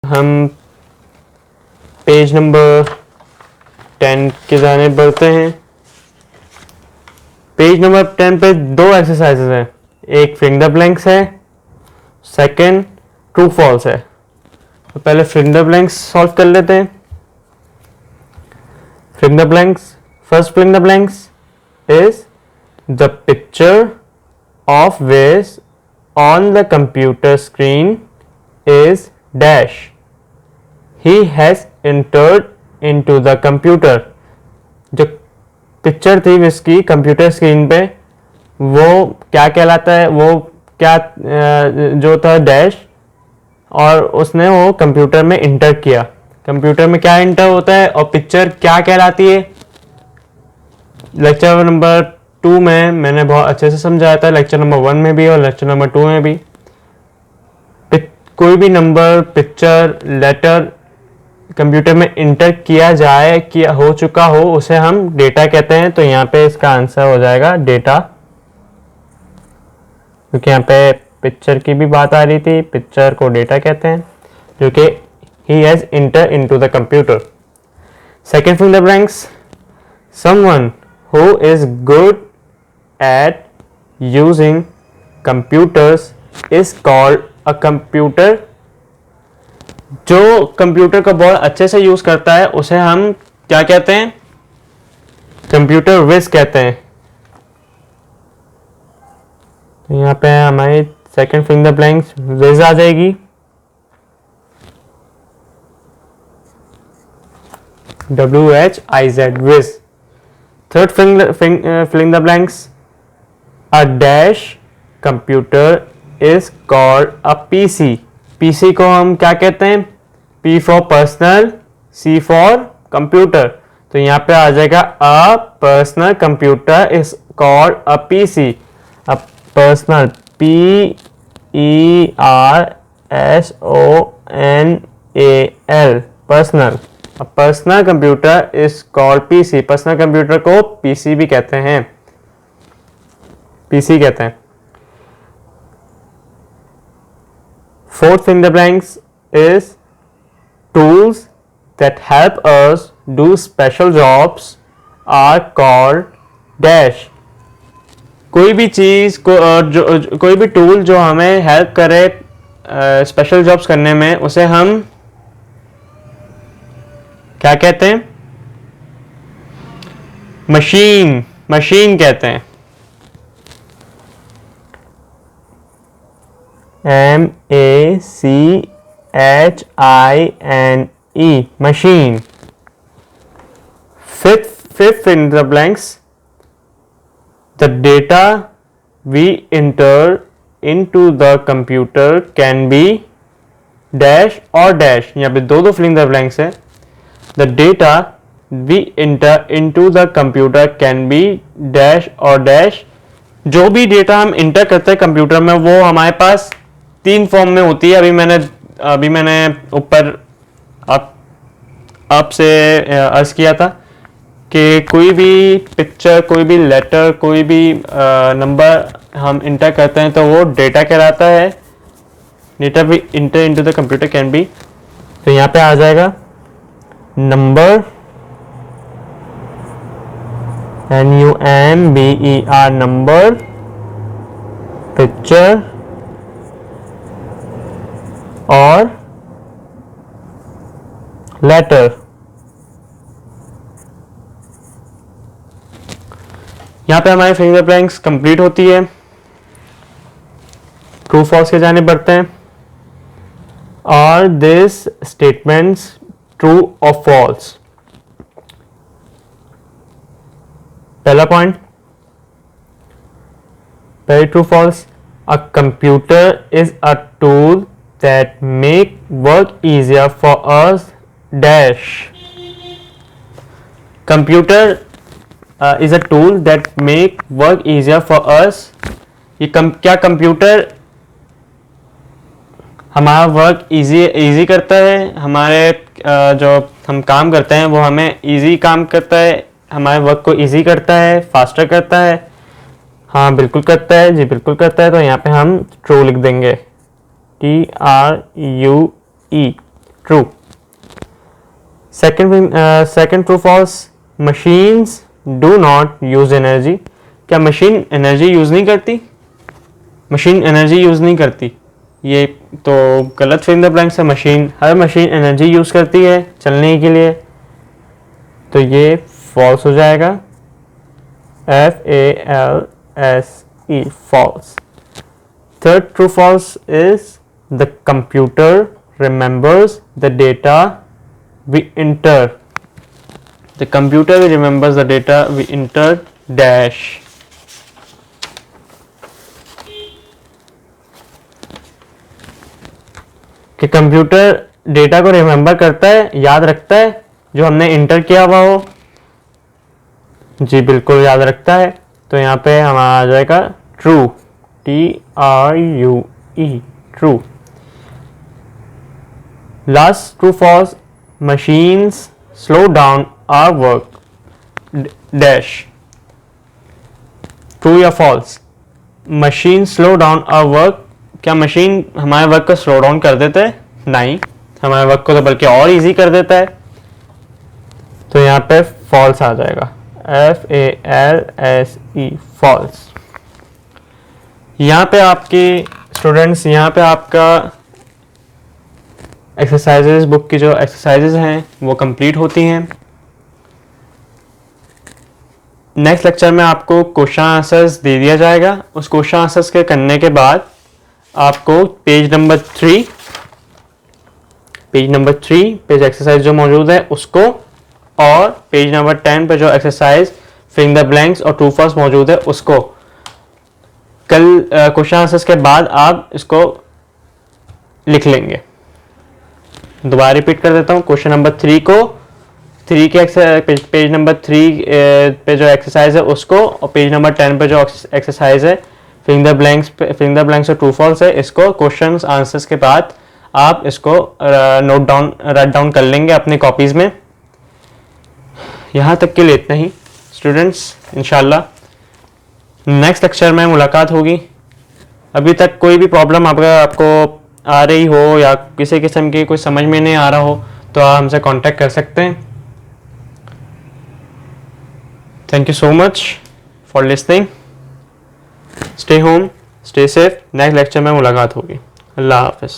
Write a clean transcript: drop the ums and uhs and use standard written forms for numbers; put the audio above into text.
हम page number 10 की जानिब बढ़ते हैं। पेज नंबर 10 पे दो एक्सरसाइजेज हैं, एक फिल इन द ब्लैंक्स है, सेकंड ट्रू फॉल्स है। तो पहले fill in the blanks solve कर लेते हैं। Fill in the blanks, first fill in the blanks is the picture of Wes on the computer screen is dash, he has entered into the computer। जो picture थी इसकी computer screen पे वो क्या कहलाता है, वो क्या जो था डैश, और उसने वो कंप्यूटर में इंटर किया। कंप्यूटर में क्या इंटर होता है और पिक्चर क्या कहलाती है, लेक्चर नंबर 2 में मैंने बहुत अच्छे से समझाया था, लेक्चर नंबर 1 में भी और लेक्चर नंबर 2 में भी। कोई भी नंबर, पिक्चर, लेटर कंप्यूटर में इंटर किया जाए, किया हो चुका हो, उसे हम डेटा कहते हैं। तो यहाँ पे इसका आंसर हो जाएगा डेटा, क्योंकि यहाँ पे पिक्चर की भी बात आ रही थी, पिक्चर को डेटा कहते हैं, जो कि he has entered into the computer। Second fill in the blanks, someone who is good at using computers is called a computer। जो कंप्यूटर का बहुत अच्छे से यूज करता है उसे हम क्या कहते हैं, कंप्यूटर विज कहते हैं। तो यहाँ पे हमारी second fill in the blanks whiz आ जाएगी। WHIZ whiz. Third fill in the blanks, a dash computer is called a PC। PC को हम क्या कहते हैं, P for personal, C for computer. तो यहाँ पे आ जाएगा a personal computer is called a PC। A personal, PERSONAL, personal. A personal computer is called PC। Personal computer को PC भी कहते हैं, PC कहते हैं। Fourth in the blanks is tools that help us do special jobs are called dash। कोई भी चीज को कोई भी टूल जो हमें हेल्प करे स्पेशल जॉब्स करने में, उसे हम क्या कहते हैं, मशीन, मशीन कहते हैं। MACHINE, machine। Fifth in the blanks, the data we enter into the computer can be dash or dash। यहाँ पे दो फिल इन द ब्लैंक्स है। The data we enter into the computer can be dash or dash। जो भी data हम inter करते हैं computer में वो हमारे पास 3 फॉर्म में होती है। अभी मैंने ऊपर आपसे अर्ज किया था कि कोई भी पिक्चर, कोई भी लेटर, कोई भी नंबर हम इंटर करते हैं तो वो डेटा कहलाता है। डेटा भी inter into the computer can be. तो यहाँ पे आ जाएगा नंबर, NUMBER, नंबर, पिक्चर और लेटर। यहां पे हमारी फिंगर ब्लैंक्स कंप्लीट होती है। ट्रू फॉल्स के जाने बढ़ते हैं। और दिस स्टेटमेंट्स ट्रू और फॉल्स। पहला पॉइंट, पहले true false, a computer is a tool that make work easier for us dash। Computer is a tool that make work easier for us। ये क्या कंप्यूटर हमारा वर्क इजी करता है, हमारे जो हम काम करते हैं वो हमें इजी काम करता है, हमारे वर्क को इजी करता है, फास्टर करता है। हाँ बिल्कुल करता है जी, बिल्कुल करता है। तो यहाँ पे हम ट्रू लिख देंगे, TRUE। True. Second true false, machines do not use energy. क्या मशीन एनर्जी यूज़ नहीं करती? मशीन एनर्जी यूज़ नहीं करती, ये तो गलत फिल इन द ब्लैंक्स है. हर मशीन एनर्जी यूज़ करती है चलने के लिए, तो ये फॉल्स हो जाएगा. FALSE, false. Third true false is the computer remembers the data we enter. The computer remembers the data we enter dash. कि कंप्यूटर डेटा को रिमेंबर करता है, याद रखता है जो हमने इंटर किया हुआ हो. जी बिल्कुल याद रखता है. तो यहाँ पे हमारा आ जाएगा true, TRUE, true. Last true false, machines slow down our work dash. True या false? Machine slow down our work. क्या मशीन हमारे वर्क को स्लो डाउन कर देता है? नहीं, हमारे वर्क को तो बल्कि और इजी कर देता है. तो यहाँ पे फॉल्स आ जाएगा. FALSE, false. यहाँ पे आपके स्टूडेंट्स, यहाँ पे आपका एक्सरसाइजेज, बुक की जो एक्सरसाइजेज हैं वो कंप्लीट होती हैं. नेक्स्ट लेक्चर में आपको क्वेश्चन आंसर्स दे दिया जाएगा. उस क्वेश्चन आंसर्स के करने के बाद आपको पेज नंबर 3 पेज एक्सरसाइज जो मौजूद है उसको, और पेज नंबर 10 पे जो exercise fill in the blanks और ट्रू फॉल्स मौजूद है उसको कल क्वेश्चन आंसर्स के बाद आप इसको लिख लेंगे. दोबारा रिपीट कर देता हूँ. क्वेश्चन नंबर 3 को, 3 के पेज नंबर 3 पे जो एक्सरसाइज है उसको, और पेज नंबर 10 पे जो एक्सरसाइज है फिल इन द ब्लैंक्स और ट्रू फॉल्स है, इसको क्वेश्चन आंसर्स के बाद आप इसको राइट डाउन कर लेंगे अपने कॉपीज में. यहाँ तक के लिए इतना ही स्टूडेंट्स. इंशाल्लाह नेक्स्ट लेक्चर में मुलाकात होगी. अभी तक कोई भी प्रॉब्लम आपको आ रही हो या किसी किस्म की कोई समझ में नहीं आ रहा हो तो आप हमसे कांटेक्ट कर सकते हैं. Thank you so much for listening. Stay home, stay safe. Next lecture में मुलाकात होगी. अल्लाह हाफिज़.